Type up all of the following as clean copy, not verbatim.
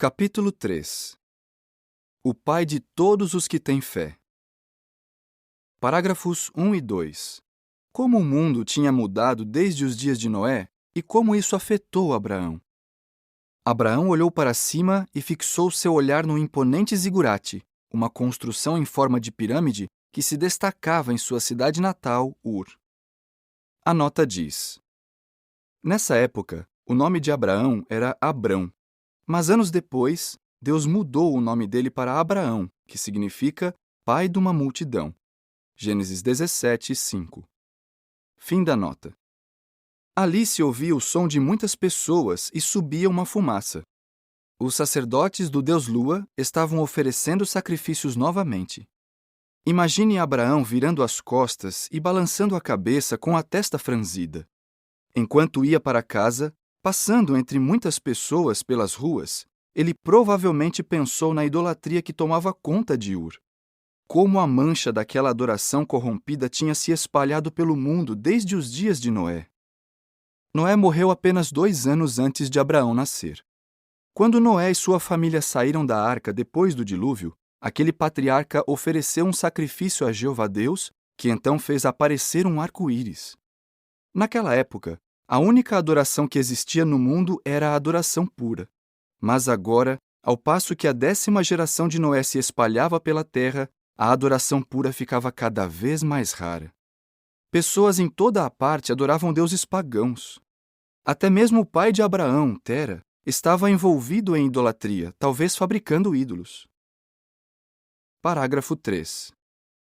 Capítulo 3. O pai de todos os que têm fé. Parágrafos 1 e 2. Como o mundo tinha mudado desde os dias de Noé e como isso afetou Abraão. Abraão olhou para cima e fixou seu olhar no imponente zigurate, uma construção em forma de pirâmide que se destacava em sua cidade natal, Ur. A nota diz: nessa época, o nome de Abraão era Abrão, mas anos depois, Deus mudou o nome dele para Abraão, que significa pai de uma multidão. Gênesis 17, 5. Fim da nota. Ali se ouvia o som de muitas pessoas e subia uma fumaça. Os sacerdotes do deus Lua estavam oferecendo sacrifícios novamente. Imagine Abraão virando as costas e balançando a cabeça com a testa franzida. Enquanto ia para casa, passando entre muitas pessoas pelas ruas, ele provavelmente pensou na idolatria que tomava conta de Ur. Como a mancha daquela adoração corrompida tinha se espalhado pelo mundo desde os dias de Noé. Noé morreu apenas 2 anos antes de Abraão nascer. Quando Noé e sua família saíram da arca depois do dilúvio, aquele patriarca ofereceu um sacrifício a Jeová Deus, que então fez aparecer um arco-íris. Naquela época, a única adoração que existia no mundo era a adoração pura. Mas agora, ao passo que a 10ª geração de Noé se espalhava pela terra, a adoração pura ficava cada vez mais rara. Pessoas em toda a parte adoravam deuses pagãos. Até mesmo o pai de Abraão, Tera, estava envolvido em idolatria, talvez fabricando ídolos. Parágrafo 3.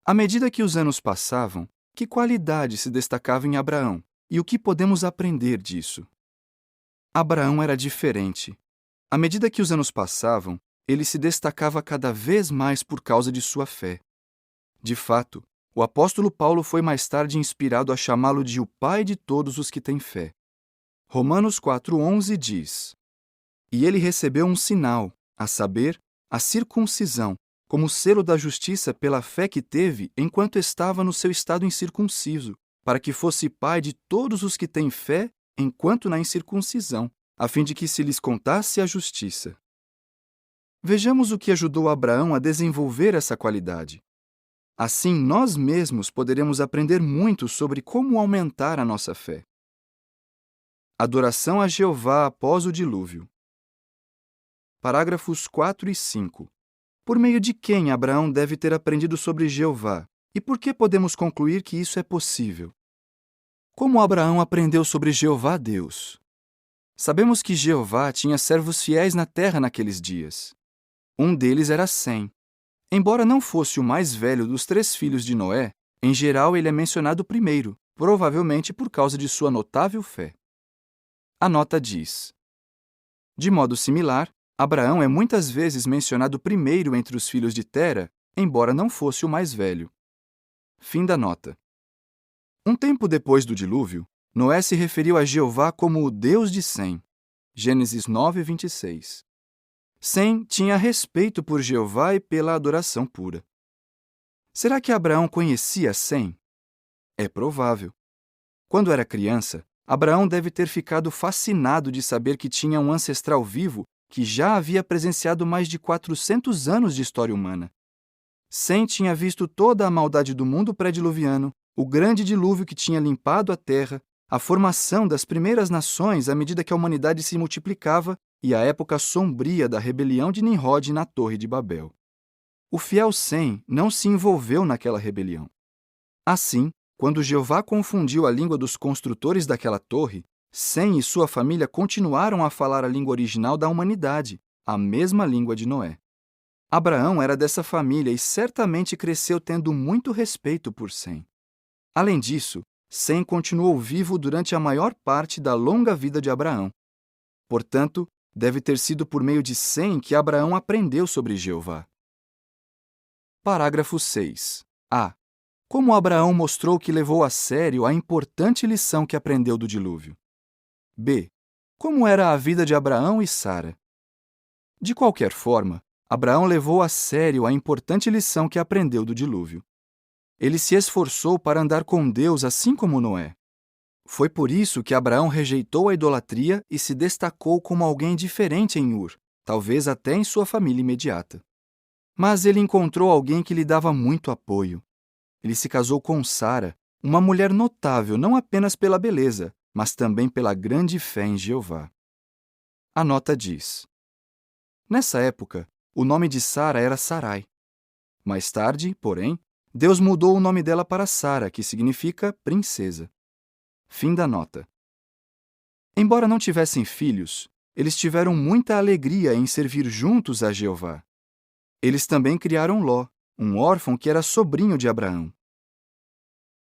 À medida que os anos passavam, que qualidade se destacava em Abraão? E o que podemos aprender disso? Abraão era diferente. À medida que os anos passavam, ele se destacava cada vez mais por causa de sua fé. De fato, o apóstolo Paulo foi mais tarde inspirado a chamá-lo de o pai de todos os que têm fé. Romanos 4,11 diz: E ele recebeu um sinal, a saber, a circuncisão, como selo da justiça pela fé que teve enquanto estava no seu estado incircunciso, para que fosse pai de todos os que têm fé enquanto na incircuncisão, a fim de que se lhes contasse a justiça. Vejamos o que ajudou Abraão a desenvolver essa qualidade. Assim, nós mesmos poderemos aprender muito sobre como aumentar a nossa fé. Adoração a Jeová após o dilúvio. Parágrafos 4 e 5. Por meio de quem Abraão deve ter aprendido sobre Jeová? E por que podemos concluir que isso é possível? Como Abraão aprendeu sobre Jeová Deus? Sabemos que Jeová tinha servos fiéis na terra naqueles dias. Um deles era Sem. Embora não fosse o mais velho dos 3 filhos de Noé, em geral ele é mencionado primeiro, provavelmente por causa de sua notável fé. A nota diz: de modo similar, Abraão é muitas vezes mencionado primeiro entre os filhos de Tera, embora não fosse o mais velho. Fim da nota. Um tempo depois do dilúvio, Noé se referiu a Jeová como o Deus de Sem. Gênesis 9, 26. Sem tinha respeito por Jeová e pela adoração pura. Será que Abraão conhecia Sem? É provável. Quando era criança, Abraão deve ter ficado fascinado de saber que tinha um ancestral vivo que já havia presenciado mais de 400 anos de história humana. Sem tinha visto toda a maldade do mundo pré-diluviano, o grande dilúvio que tinha limpado a terra, a formação das primeiras nações à medida que a humanidade se multiplicava e a época sombria da rebelião de Nimrod na Torre de Babel. O fiel Sem não se envolveu naquela rebelião. Assim, quando Jeová confundiu a língua dos construtores daquela torre, Sem e sua família continuaram a falar a língua original da humanidade, a mesma língua de Noé. Abraão era dessa família e certamente cresceu tendo muito respeito por Sem. Além disso, Sem continuou vivo durante a maior parte da longa vida de Abraão. Portanto, deve ter sido por meio de Sem que Abraão aprendeu sobre Jeová. Parágrafo 6. A. Como Abraão mostrou que levou a sério a importante lição que aprendeu do dilúvio. B. Como era a vida de Abraão e Sara? De qualquer forma, Abraão levou a sério a importante lição que aprendeu do dilúvio. Ele se esforçou para andar com Deus assim como Noé. Foi por isso que Abraão rejeitou a idolatria e se destacou como alguém diferente em Ur, talvez até em sua família imediata. Mas ele encontrou alguém que lhe dava muito apoio. Ele se casou com Sara, uma mulher notável não apenas pela beleza, mas também pela grande fé em Jeová. A nota diz: nessa época, o nome de Sara era Sarai. Mais tarde, porém, Deus mudou o nome dela para Sara, que significa princesa. Fim da nota. Embora não tivessem filhos, eles tiveram muita alegria em servir juntos a Jeová. Eles também criaram Ló, um órfão que era sobrinho de Abraão.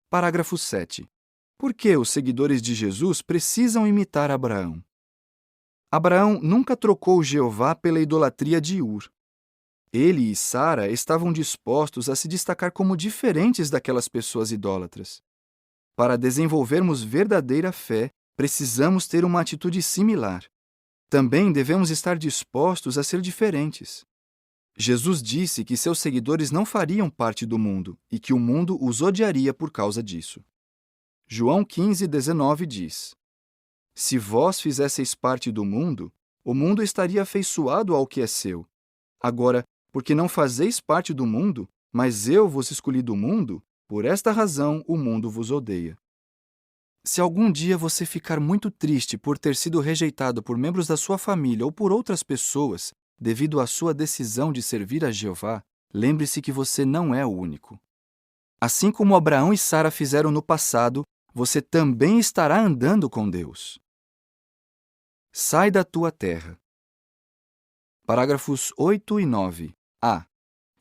Parágrafo 7. Por que os seguidores de Jesus precisam imitar Abraão? Abraão nunca trocou Jeová pela idolatria de Ur. Ele e Sara estavam dispostos a se destacar como diferentes daquelas pessoas idólatras. Para desenvolvermos verdadeira fé, precisamos ter uma atitude similar. Também devemos estar dispostos a ser diferentes. Jesus disse que seus seguidores não fariam parte do mundo e que o mundo os odiaria por causa disso. João 15:19 diz: se vós fizesseis parte do mundo, o mundo estaria afeiçoado ao que é seu. Agora, porque não fazeis parte do mundo, mas eu vos escolhi do mundo, por esta razão o mundo vos odeia. Se algum dia você ficar muito triste por ter sido rejeitado por membros da sua família ou por outras pessoas, devido à sua decisão de servir a Jeová, lembre-se que você não é o único. Assim como Abraão e Sara fizeram no passado, você também estará andando com Deus. Sai da tua terra. Parágrafos 8 e 9. A.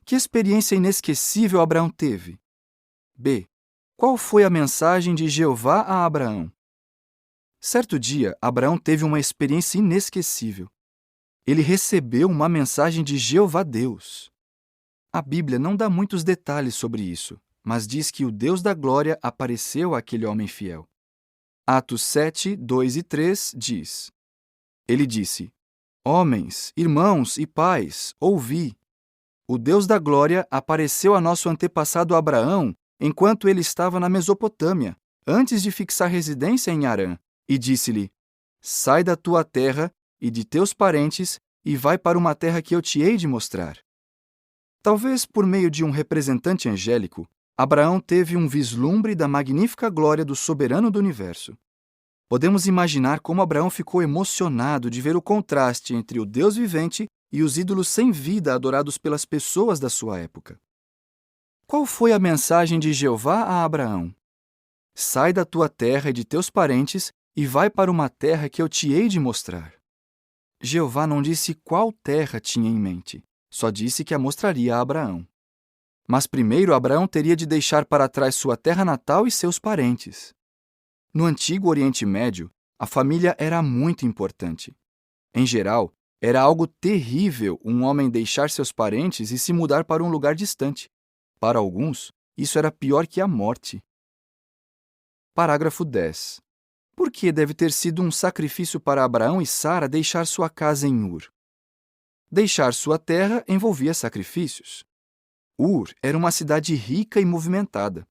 Que experiência inesquecível Abraão teve? B. Qual foi a mensagem de Jeová a Abraão? Certo dia, Abraão teve uma experiência inesquecível. Ele recebeu uma mensagem de Jeová Deus. A Bíblia não dá muitos detalhes sobre isso, mas diz que o Deus da glória apareceu àquele homem fiel. Atos 7, 2 e 3 diz: ele disse: homens, irmãos e pais, ouvi. O Deus da glória apareceu a nosso antepassado Abraão enquanto ele estava na Mesopotâmia, antes de fixar residência em Harã, e disse-lhe: sai da tua terra e de teus parentes e vai para uma terra que eu te hei de mostrar. Talvez por meio de um representante angélico, Abraão teve um vislumbre da magnífica glória do soberano do universo. Podemos imaginar como Abraão ficou emocionado de ver o contraste entre o Deus vivente e os ídolos sem vida adorados pelas pessoas da sua época. Qual foi a mensagem de Jeová a Abraão? Sai da tua terra e de teus parentes e vai para uma terra que eu te hei de mostrar. Jeová não disse qual terra tinha em mente, só disse que a mostraria a Abraão. Mas primeiro Abraão teria de deixar para trás sua terra natal e seus parentes. No antigo Oriente Médio, a família era muito importante. Em geral, era algo terrível um homem deixar seus parentes e se mudar para um lugar distante. Para alguns, isso era pior que a morte. Parágrafo 10. Por que deve ter sido um sacrifício para Abraão e Sara deixar sua casa em Ur? Deixar sua terra envolvia sacrifícios. Ur era uma cidade rica e movimentada.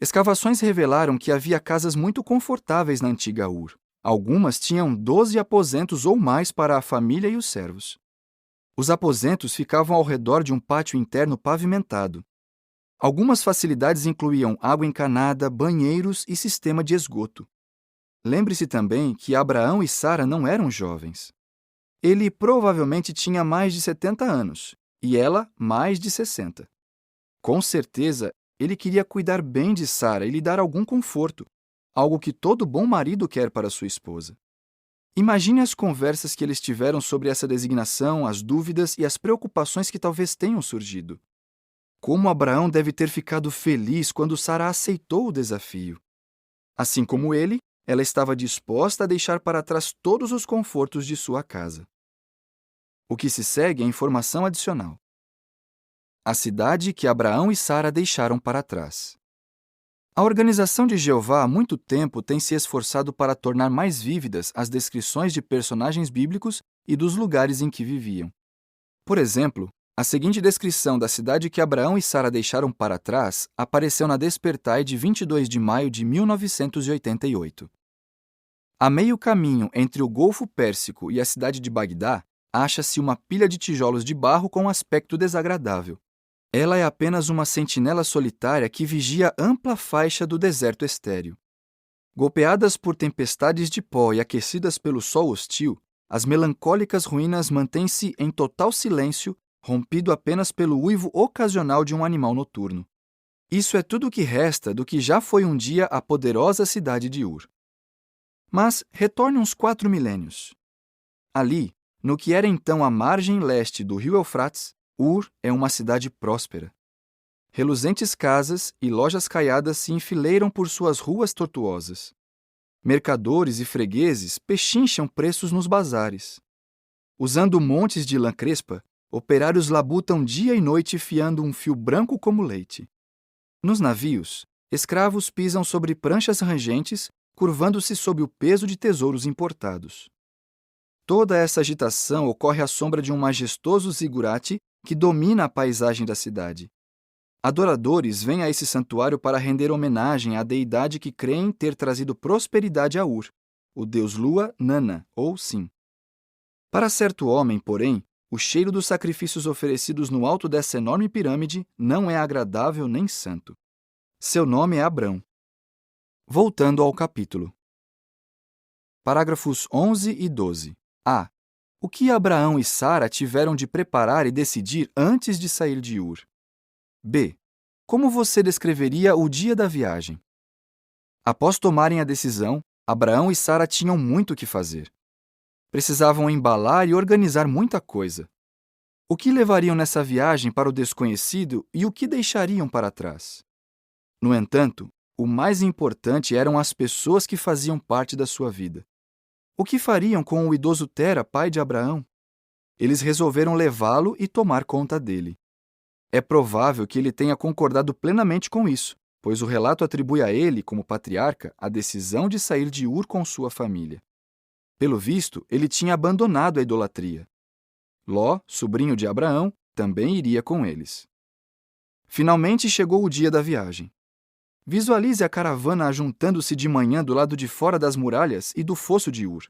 Escavações revelaram que havia casas muito confortáveis na antiga Ur. Algumas tinham 12 aposentos ou mais para a família e os servos. Os aposentos ficavam ao redor de um pátio interno pavimentado. Algumas facilidades incluíam água encanada, banheiros e sistema de esgoto. Lembre-se também que Abraão e Sara não eram jovens. Ele provavelmente tinha mais de 70 anos e ela mais de 60. Com certeza, ele queria cuidar bem de Sara e lhe dar algum conforto, algo que todo bom marido quer para sua esposa. Imagine as conversas que eles tiveram sobre essa designação, as dúvidas e as preocupações que talvez tenham surgido. Como Abraão deve ter ficado feliz quando Sara aceitou o desafio. Assim como ele, ela estava disposta a deixar para trás todos os confortos de sua casa. O que se segue é informação adicional. A cidade que Abraão e Sara deixaram para trás. A organização de Jeová há muito tempo tem se esforçado para tornar mais vívidas as descrições de personagens bíblicos e dos lugares em que viviam. Por exemplo, a seguinte descrição da cidade que Abraão e Sara deixaram para trás apareceu na Despertai de 22 de maio de 1988. A meio caminho entre o Golfo Pérsico e a cidade de Bagdá, acha-se uma pilha de tijolos de barro com um aspecto desagradável. Ela é apenas uma sentinela solitária que vigia ampla faixa do deserto estéril. Golpeadas por tempestades de pó e aquecidas pelo sol hostil, as melancólicas ruínas mantêm-se em total silêncio, rompido apenas pelo uivo ocasional de um animal noturno. Isso é tudo o que resta do que já foi um dia a poderosa cidade de Ur. Mas retorne uns 4 milênios. Ali, no que era então a margem leste do rio Eufrates, Ur é uma cidade próspera. Reluzentes casas e lojas caiadas se enfileiram por suas ruas tortuosas. Mercadores e fregueses pechincham preços nos bazares. Usando montes de lã crespa, operários labutam dia e noite fiando um fio branco como leite. Nos navios, escravos pisam sobre pranchas rangentes, curvando-se sob o peso de tesouros importados. Toda essa agitação ocorre à sombra de um majestoso zigurate que domina a paisagem da cidade. Adoradores vêm a esse santuário para render homenagem à deidade que creem ter trazido prosperidade a Ur, o deus Lua Nana, ou Sim. Para certo homem, porém, o cheiro dos sacrifícios oferecidos no alto dessa enorme pirâmide não é agradável nem santo. Seu nome é Abrão. Voltando ao capítulo. Parágrafos 11 e 12. A. O que Abraão e Sara tiveram de preparar e decidir antes de sair de Ur? B. Como você descreveria o dia da viagem? Após tomarem a decisão, Abraão e Sara tinham muito o que fazer. Precisavam embalar e organizar muita coisa. O que levariam nessa viagem para o desconhecido e o que deixariam para trás? No entanto, o mais importante eram as pessoas que faziam parte da sua vida. O que fariam com o idoso Tera, pai de Abraão? Eles resolveram levá-lo e tomar conta dele. É provável que ele tenha concordado plenamente com isso, pois o relato atribui a ele, como patriarca, a decisão de sair de Ur com sua família. Pelo visto, ele tinha abandonado a idolatria. Ló, sobrinho de Abraão, também iria com eles. Finalmente chegou o dia da viagem. Visualize a caravana ajuntando-se de manhã do lado de fora das muralhas e do fosso de Ur.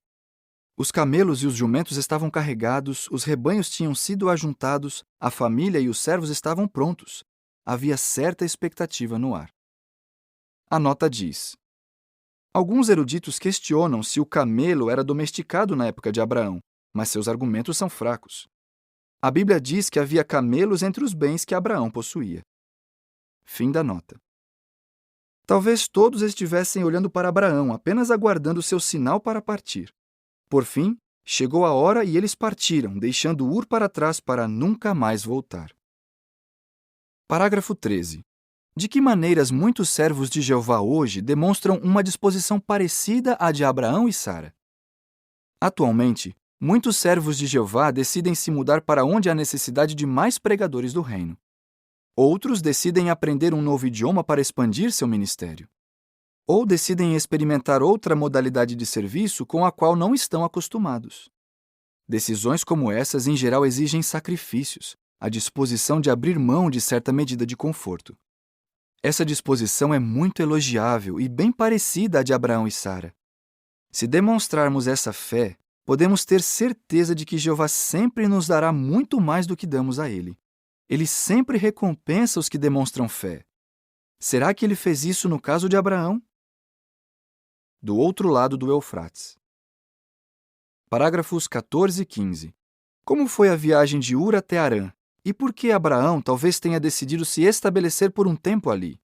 Os camelos e os jumentos estavam carregados, os rebanhos tinham sido ajuntados, a família e os servos estavam prontos. Havia certa expectativa no ar. A nota diz: alguns eruditos questionam se o camelo era domesticado na época de Abraão, mas seus argumentos são fracos. A Bíblia diz que havia camelos entre os bens que Abraão possuía. Fim da nota. Talvez todos estivessem olhando para Abraão, apenas aguardando seu sinal para partir. Por fim, chegou a hora e eles partiram, deixando Ur para trás para nunca mais voltar. Parágrafo 13. De que maneiras muitos servos de Jeová hoje demonstram uma disposição parecida à de Abraão e Sara? Atualmente, muitos servos de Jeová decidem se mudar para onde há necessidade de mais pregadores do reino. Outros decidem aprender um novo idioma para expandir seu ministério. Ou decidem experimentar outra modalidade de serviço com a qual não estão acostumados. Decisões como essas, em geral, exigem sacrifícios, a disposição de abrir mão de certa medida de conforto. Essa disposição é muito elogiável e bem parecida à de Abraão e Sara. Se demonstrarmos essa fé, podemos ter certeza de que Jeová sempre nos dará muito mais do que damos a Ele. Ele sempre recompensa os que demonstram fé. Será que ele fez isso no caso de Abraão? Do outro lado do Eufrates. Parágrafos 14 e 15. Como foi a viagem de Ur até Harã? E por que Abraão talvez tenha decidido se estabelecer por um tempo ali?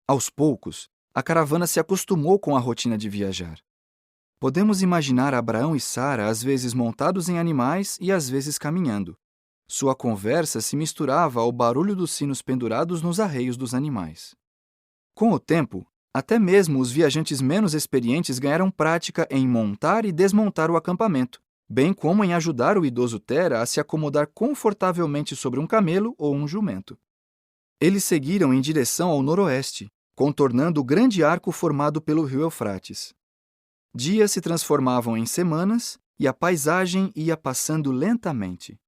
Aos poucos, a caravana se acostumou com a rotina de viajar. Podemos imaginar Abraão e Sara às vezes montados em animais e às vezes caminhando. Sua conversa se misturava ao barulho dos sinos pendurados nos arreios dos animais. Com o tempo, até mesmo os viajantes menos experientes ganharam prática em montar e desmontar o acampamento, bem como em ajudar o idoso Tera a se acomodar confortavelmente sobre um camelo ou um jumento. Eles seguiram em direção ao noroeste, contornando o grande arco formado pelo rio Eufrates. Dias se transformavam em semanas e a paisagem ia passando lentamente.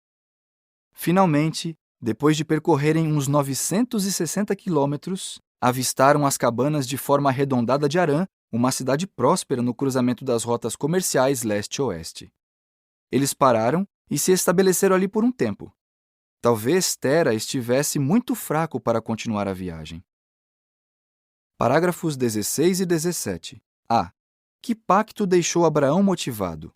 Finalmente, depois de percorrerem uns 960 quilômetros, avistaram as cabanas de forma arredondada de Harã, uma cidade próspera no cruzamento das rotas comerciais leste-oeste. Eles pararam e se estabeleceram ali por um tempo. Talvez Tera estivesse muito fraco para continuar a viagem. Parágrafos 16 e 17. A. Que pacto deixou Abraão motivado?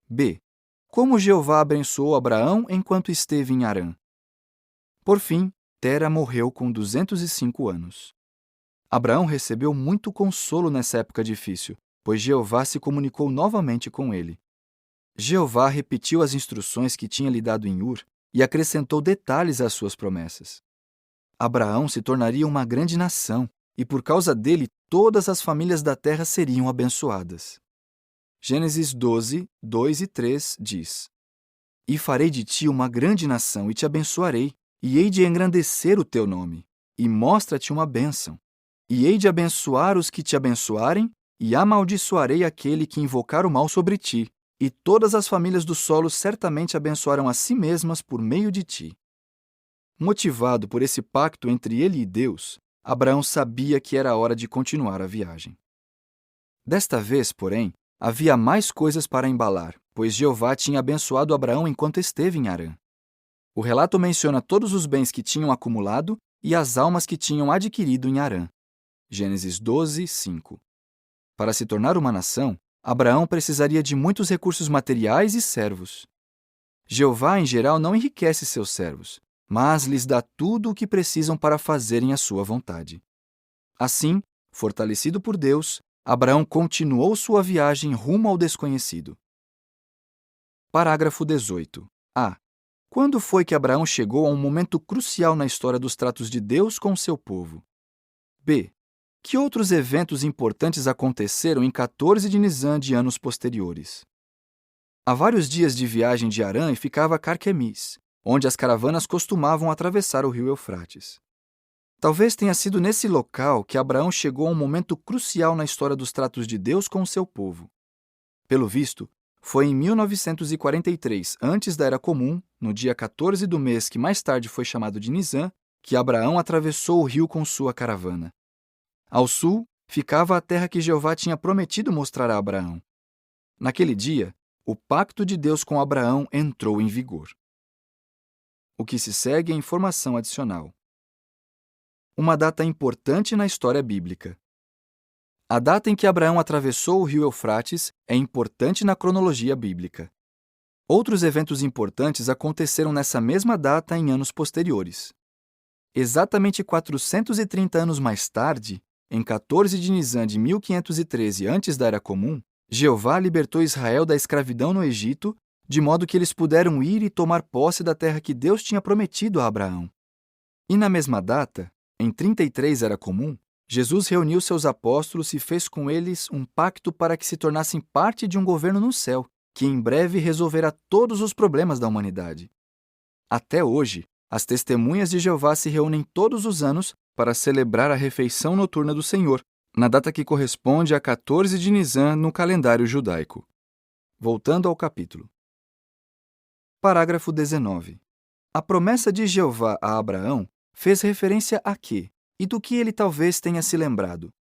B. Como Jeová abençoou Abraão enquanto esteve em Harã? Por fim, Tera morreu com 205 anos. Abraão recebeu muito consolo nessa época difícil, pois Jeová se comunicou novamente com ele. Jeová repetiu as instruções que tinha lhe dado em Ur e acrescentou detalhes às suas promessas. Abraão se tornaria uma grande nação, e por causa dele todas as famílias da terra seriam abençoadas. Gênesis 12, 2 e 3 diz: E farei de ti uma grande nação, e te abençoarei, e hei de engrandecer o teu nome, e mostra-te uma bênção. E hei de abençoar os que te abençoarem, e amaldiçoarei aquele que invocar o mal sobre ti, e todas as famílias do solo certamente abençoarão a si mesmas por meio de ti. Motivado por esse pacto entre ele e Deus, Abraão sabia que era hora de continuar a viagem. Desta vez, porém, havia mais coisas para embalar, pois Jeová tinha abençoado Abraão enquanto esteve em Harã. O relato menciona todos os bens que tinham acumulado e as almas que tinham adquirido em Harã. Gênesis 12, 5. Para se tornar uma nação, Abraão precisaria de muitos recursos materiais e servos. Jeová, em geral, não enriquece seus servos, mas lhes dá tudo o que precisam para fazerem a sua vontade. Assim, fortalecido por Deus, Abraão continuou sua viagem rumo ao desconhecido. Parágrafo 18. A. Quando foi que Abraão chegou a um momento crucial na história dos tratos de Deus com seu povo? B. Que outros eventos importantes aconteceram em 14 de Nisan de anos posteriores? Há vários dias de viagem de Harã e ficava Carquemis, onde as caravanas costumavam atravessar o rio Eufrates. Talvez tenha sido nesse local que Abraão chegou a um momento crucial na história dos tratos de Deus com seu povo. Pelo visto, foi em 1943, antes da Era Comum, no dia 14 do mês que mais tarde foi chamado de Nisan, que Abraão atravessou o rio com sua caravana. Ao sul, ficava a terra que Jeová tinha prometido mostrar a Abraão. Naquele dia, o pacto de Deus com Abraão entrou em vigor. O que se segue é informação adicional. Uma data importante na história bíblica. A data em que Abraão atravessou o rio Eufrates é importante na cronologia bíblica. Outros eventos importantes aconteceram nessa mesma data em anos posteriores. Exatamente 430 anos mais tarde, em 14 de Nisan de 1513 antes da Era Comum, Jeová libertou Israel da escravidão no Egito, de modo que eles puderam ir e tomar posse da terra que Deus tinha prometido a Abraão. E na mesma data, em 33 Era Comum, Jesus reuniu seus apóstolos e fez com eles um pacto para que se tornassem parte de um governo no céu, que em breve resolverá todos os problemas da humanidade. Até hoje, as testemunhas de Jeová se reúnem todos os anos para celebrar a refeição noturna do Senhor, na data que corresponde a 14 de Nisan no calendário judaico. Voltando ao capítulo. Parágrafo 19. A promessa de Jeová a Abraão fez referência a quê e do que ele talvez tenha se lembrado?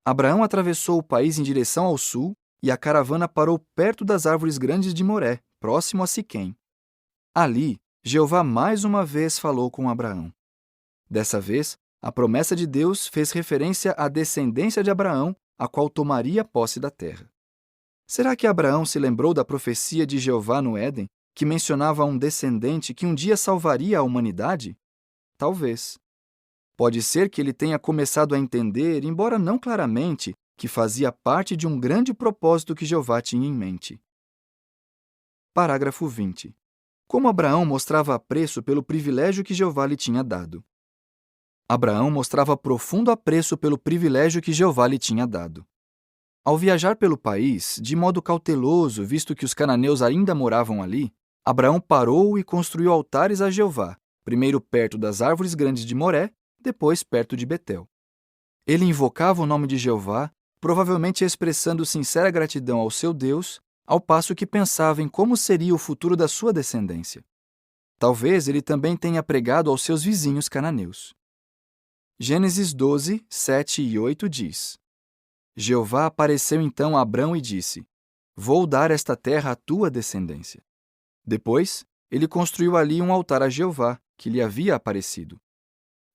Abraão atravessou o país em direção ao sul e a caravana parou perto das árvores grandes de Moré, próximo a Siquém. Ali, Jeová mais uma vez falou com Abraão. Dessa vez, a promessa de Deus fez referência à descendência de Abraão, a qual tomaria posse da terra. Será que Abraão se lembrou da profecia de Jeová no Éden, que mencionava um descendente que um dia salvaria a humanidade? Talvez. Pode ser que ele tenha começado a entender, embora não claramente, que fazia parte de um grande propósito que Jeová tinha em mente. Parágrafo 20. Como Abraão mostrava apreço pelo privilégio que Jeová lhe tinha dado? Abraão mostrava profundo apreço pelo privilégio que Jeová lhe tinha dado. Ao viajar pelo país, de modo cauteloso, visto que os cananeus ainda moravam ali, Abraão parou e construiu altares a Jeová, primeiro perto das árvores grandes de Moré, depois perto de Betel. Ele invocava o nome de Jeová, provavelmente expressando sincera gratidão ao seu Deus, ao passo que pensava em como seria o futuro da sua descendência. Talvez ele também tenha pregado aos seus vizinhos cananeus. Gênesis 12, 7 e 8 diz: Jeová apareceu então a Abrão e disse: Vou dar esta terra à tua descendência. Depois, ele construiu ali um altar a Jeová, que lhe havia aparecido.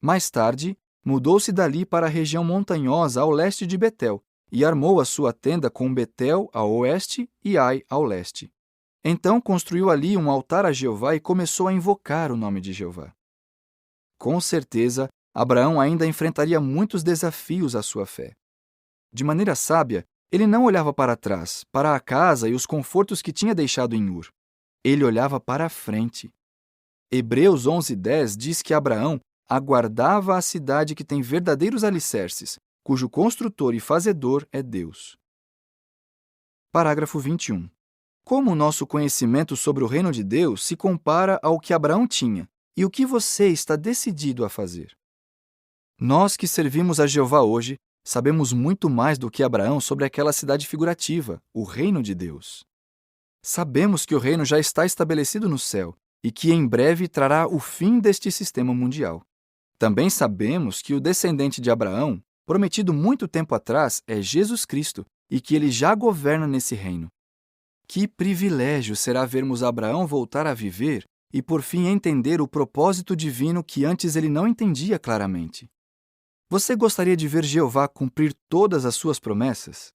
Mais tarde, mudou-se dali para a região montanhosa ao leste de Betel e armou a sua tenda com Betel ao oeste e Ai ao leste. Então construiu ali um altar a Jeová e começou a invocar o nome de Jeová. Com certeza, Abraão ainda enfrentaria muitos desafios à sua fé. De maneira sábia, ele não olhava para trás, para a casa e os confortos que tinha deixado em Ur. Ele olhava para a frente. Hebreus 11:10 diz que Abraão aguardava a cidade que tem verdadeiros alicerces, cujo construtor e fazedor é Deus. Parágrafo 21. Como o nosso conhecimento sobre o reino de Deus se compara ao que Abraão tinha e o que você está decidido a fazer? Nós que servimos a Jeová hoje sabemos muito mais do que Abraão sobre aquela cidade figurativa, o reino de Deus. Sabemos que o reino já está estabelecido no céu e que em breve trará o fim deste sistema mundial. Também sabemos que o descendente de Abraão, prometido muito tempo atrás, é Jesus Cristo e que ele já governa nesse reino. Que privilégio será vermos Abraão voltar a viver e por fim entender o propósito divino que antes ele não entendia claramente. Você gostaria de ver Jeová cumprir todas as suas promessas?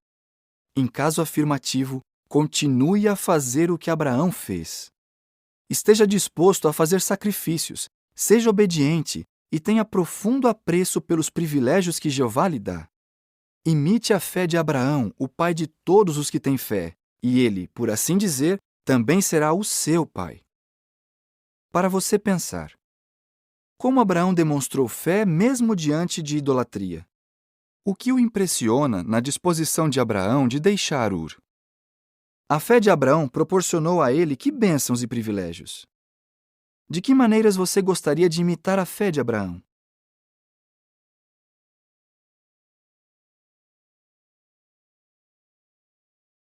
Em caso afirmativo, continue a fazer o que Abraão fez. Esteja disposto a fazer sacrifícios, seja obediente e tenha profundo apreço pelos privilégios que Jeová lhe dá. Imite a fé de Abraão, o pai de todos os que têm fé, e ele, por assim dizer, também será o seu pai. Para você pensar, como Abraão demonstrou fé mesmo diante de idolatria? O que o impressiona na disposição de Abraão de deixar Ur? A fé de Abraão proporcionou a ele que bênçãos e privilégios? De que maneiras você gostaria de imitar a fé de Abraão?